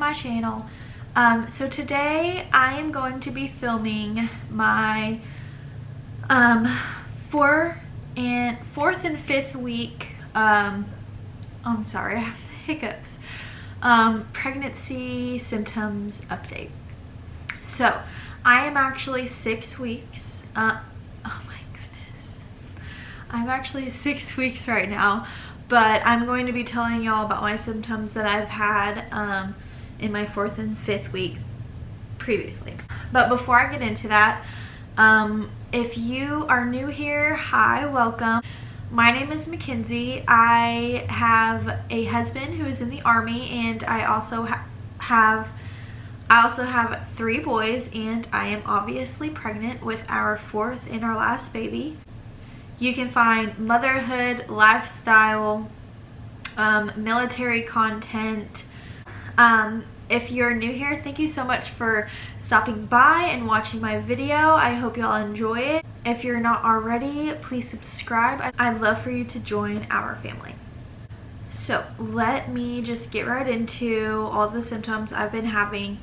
my channel. So today I am going to be filming my fourth and fifth week, I'm sorry, I have hiccups, pregnancy symptoms update. So I am actually 6 weeks, oh my goodness, I'm actually 6 weeks right now, but I'm going to be telling y'all about my symptoms that I've had in my fourth and fifth week previously. But before I get into that, if you are new here, hi, welcome. My name is Mackenzie. I have a husband who is in the Army, and I also have 3 boys, and I am obviously pregnant with our fourth and our last baby. You can find motherhood, lifestyle, military content. If you're new here, thank you so much for stopping by and watching my video. I hope y'all enjoy it. If you're not already, please subscribe. I'd love for you to join our family. So let me just get right into all the symptoms I've been having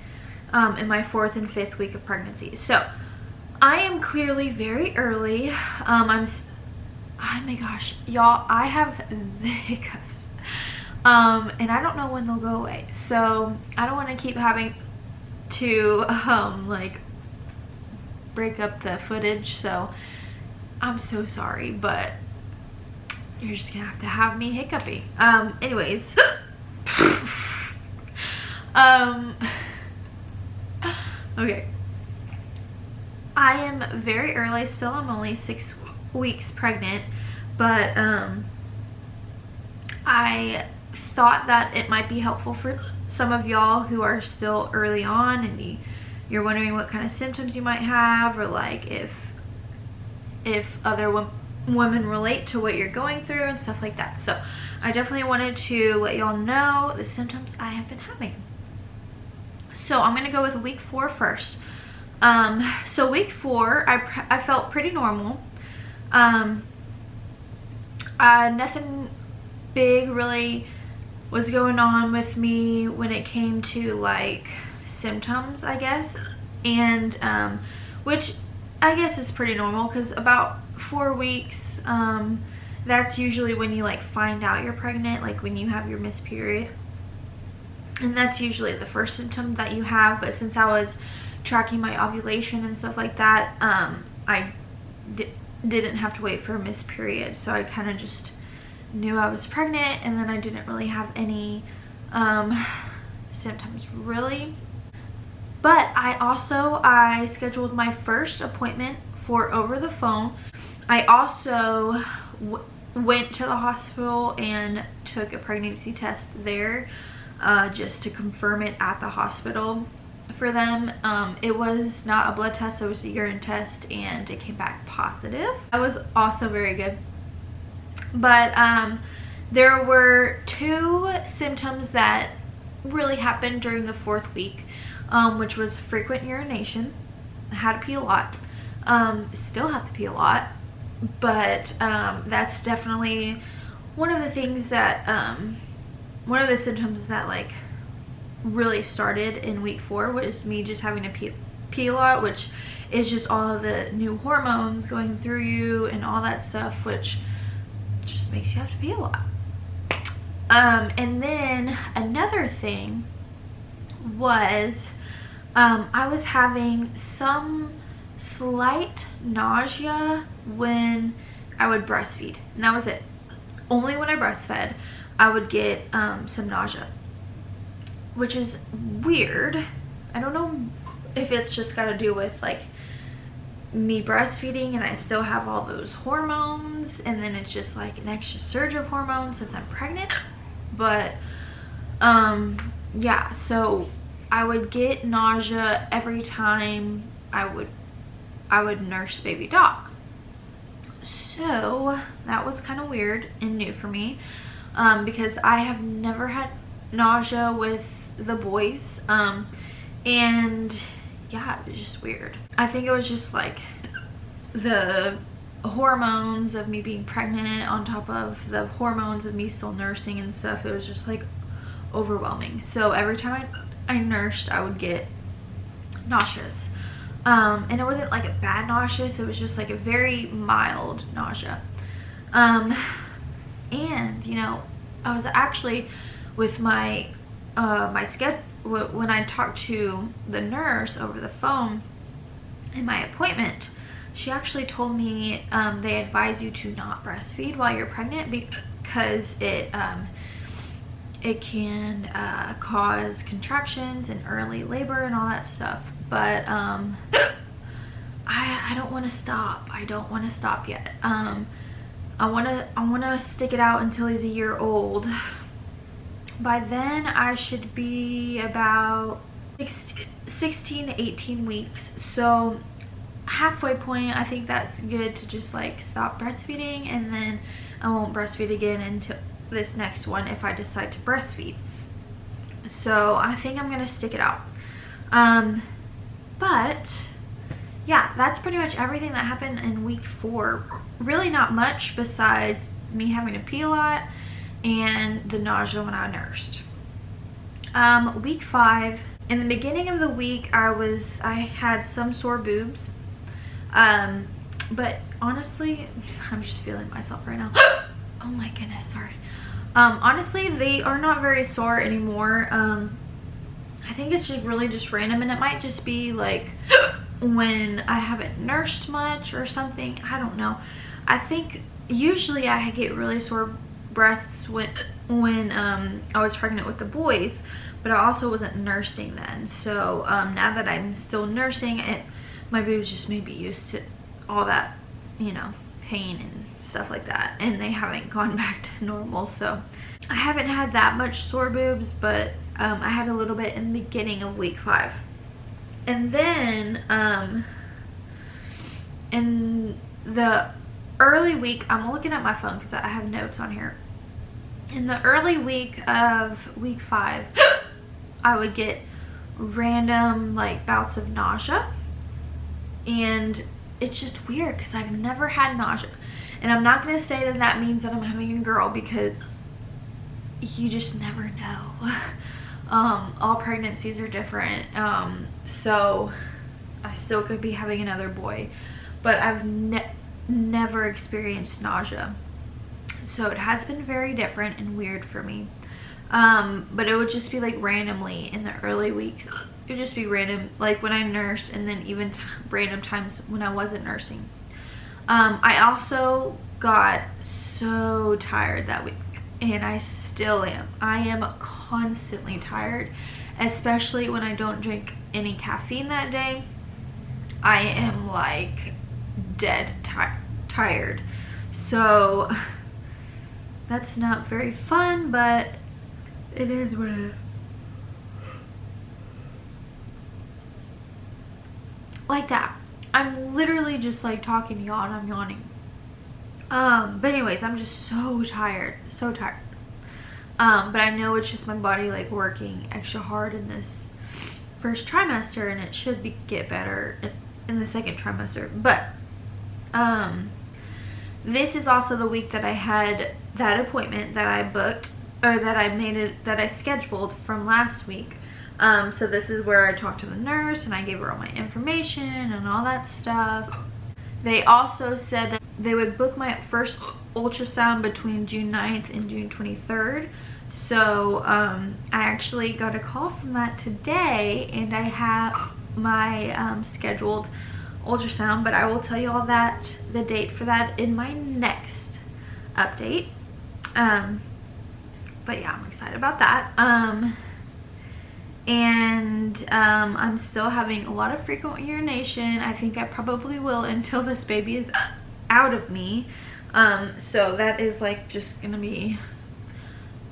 in my fourth and fifth week of pregnancy. So I am clearly very early. Oh my gosh, y'all, I have the hiccups. And I don't know when they'll go away. So I don't want to keep having to like break up the footage. So I'm so sorry, but you're just gonna have to have me hiccuping. Anyways. Okay. I am very early still. I'm only 6 weeks pregnant, but I thought that it might be helpful for some of y'all who are still early on and you're wondering what kind of symptoms you might have, or like if other women relate to what you're going through and stuff like that. So I definitely wanted to let y'all know the symptoms I have been having. So I'm gonna go with week 4 first. So week 4, I felt pretty normal. Nothing big really was going on with me when it came to like symptoms, I guess, and which I guess is pretty normal, because about 4 weeks, that's usually when you like find out you're pregnant, like when you have your missed period, and that's usually the first symptom that you have. But since I was tracking my ovulation and stuff like that, I didn't have to wait for a missed period, so I kind of just knew I was pregnant, and then I didn't really have any symptoms really. But I scheduled my first appointment for over the phone. I also went to the hospital and took a pregnancy test there, just to confirm it at the hospital for them. It was not a blood test, it was a urine test, and it came back positive. That was also very good. But there were 2 symptoms that really happened during the 4th week, which was frequent urination. I had to pee a lot. Still have to pee a lot, but that's definitely one of the things that one of the symptoms that like really started in week 4 was me just having to pee a lot, which is just all of the new hormones going through you and all that stuff, which just makes you have to pee a lot. And then another thing was I was having some slight nausea when I would breastfeed, and that was it. Only when I breastfed I would get some nausea, which is weird. I don't know if it's just got to do with like me breastfeeding and I still have all those hormones, and then it's just like an extra surge of hormones since I'm pregnant. But yeah, so I would get nausea every time I would nurse baby Doc. So that was kind of weird and new for me, because I have never had nausea with the boys, and yeah, it was just weird. I think it was just like the hormones of me being pregnant on top of the hormones of me still nursing and stuff. It was just like overwhelming. So every time I nursed, I would get nauseous. And it wasn't like a bad nauseous, it was just like a very mild nausea. And you know, I was actually with my when I talked to the nurse over the phone in my appointment, she actually told me they advise you to not breastfeed while you're pregnant because it can cause contractions and early labor and all that stuff. But I don't want to stop. I don't want to stop yet. I want to stick it out until he's a year old. By then I should be about 16 to 18 weeks. So halfway point, I think that's good to just like stop breastfeeding, and then I won't breastfeed again until this next one if I decide to breastfeed. So I think I'm gonna stick it out. But yeah, that's pretty much everything that happened in week 4. Really not much besides me having to pee a lot and the nausea when I nursed. Week 5, in the beginning of the week, I had some sore boobs. But honestly, I'm just feeling myself right now. Oh my goodness, sorry. Honestly, they are not very sore anymore. I think it's just really just random, and it might just be like when I haven't nursed much or something. I don't know. I think usually I get really sore breasts when I was pregnant with the boys, but I also wasn't nursing then. So now that I'm still nursing, my boobs just may be used to all that, you know, pain and stuff like that, and they haven't gone back to normal. So I haven't had that much sore boobs, but I had a little bit in the beginning of week 5. And then in the early week, I'm looking at my phone because I have notes on here. In the early week of week 5, I would get random like bouts of nausea, and it's just weird because I've never had nausea. And I'm not going to say that that means that I'm having a girl, because you just never know. All pregnancies are different. So I still could be having another boy, but I've never experienced nausea. So it has been very different and weird for me. But it would just be like randomly in the early weeks. It would just be random, like when I nursed, and then even random times when I wasn't nursing. I also got so tired that week, and I still am. I am constantly tired, especially when I don't drink any caffeine that day. I am like dead tired. So that's not very fun, but it is what it is. Like that. I'm literally just like talking to y'all and I'm yawning. But anyways, I'm just so tired. So tired. But I know it's just my body like working extra hard in this first trimester, and it should get better in the second trimester. But this is also the week that I had that appointment that I booked, or that I scheduled from last week. So this is where I talked to the nurse and I gave her all my information and all that stuff. They also said that they would book my first ultrasound between June 9th and June 23rd. So I actually got a call from that today, and I have my scheduled ultrasound, but I will tell you all that, the date for that, in my next update. But yeah, I'm excited about that. And I'm still having a lot of frequent urination. I think I probably will until this baby is out of me. So that is like just gonna be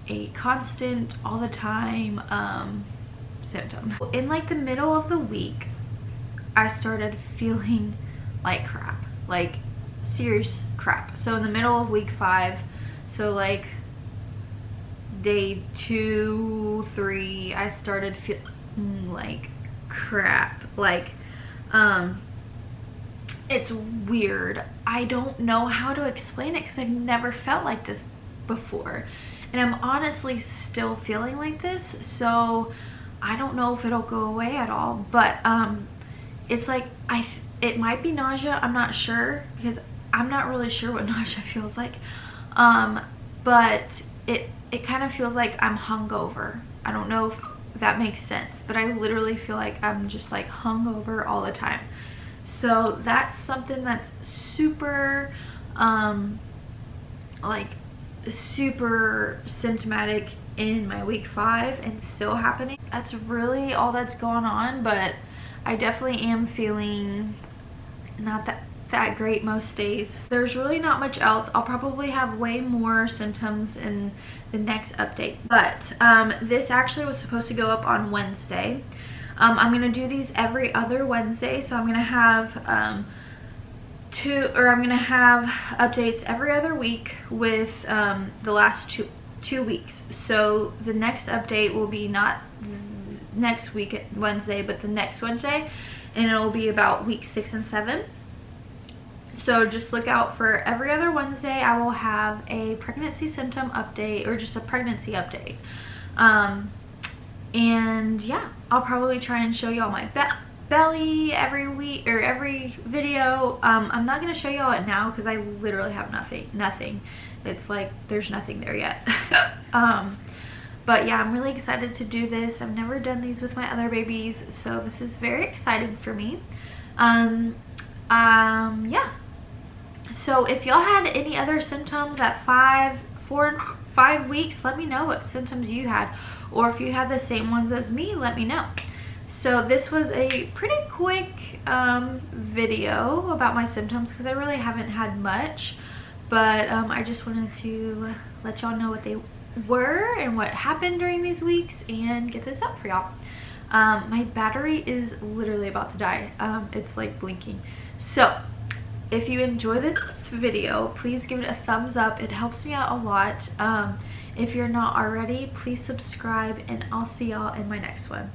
a constant, all the time symptom. In like the middle of the week, I started feeling like crap, like serious crap. So in the middle of week 5, so like day 2, 3, I started feeling like crap. Like it's weird. I don't know how to explain it because I've never felt like this before, and I'm honestly still feeling like this. So I don't know if it'll go away at all, but it's like it might be nausea. I'm not sure, because I'm not really sure what nausea feels like. But it kind of feels like I'm hungover. I don't know if that makes sense, but I literally feel like I'm just like hungover all the time. So that's something that's super like super symptomatic in my week 5 and still happening. That's really all that's going on, but I definitely am feeling not that great most days. There's really not much else. I'll probably have way more symptoms in the next update, but this actually was supposed to go up on Wednesday. I'm gonna do these every other Wednesday, so I'm gonna have I'm gonna have updates every other week with the last two weeks. So the next update will be not next week Wednesday, but the next Wednesday, and it'll be about week 6 and 7. So just look out for every other Wednesday. I will have a pregnancy symptom update, or just a pregnancy update. And yeah, I'll probably try and show y'all my belly every week or every video. I'm not gonna show y'all it now because I literally have nothing. It's like there's nothing there yet. But yeah, I'm really excited to do this. I've never done these with my other babies, so this is very exciting for me. Yeah. So if y'all had any other symptoms at 4 and 5 weeks, let me know what symptoms you had, or if you had the same ones as me, let me know. So this was a pretty quick video about my symptoms because I really haven't had much, but I just wanted to let y'all know what they were and what happened during these weeks and get this up for y'all. My battery is literally about to die. It's like blinking. So if you enjoyed this video, please give it a thumbs up. It helps me out a lot. If you're not already, please subscribe, and I'll see y'all in my next one.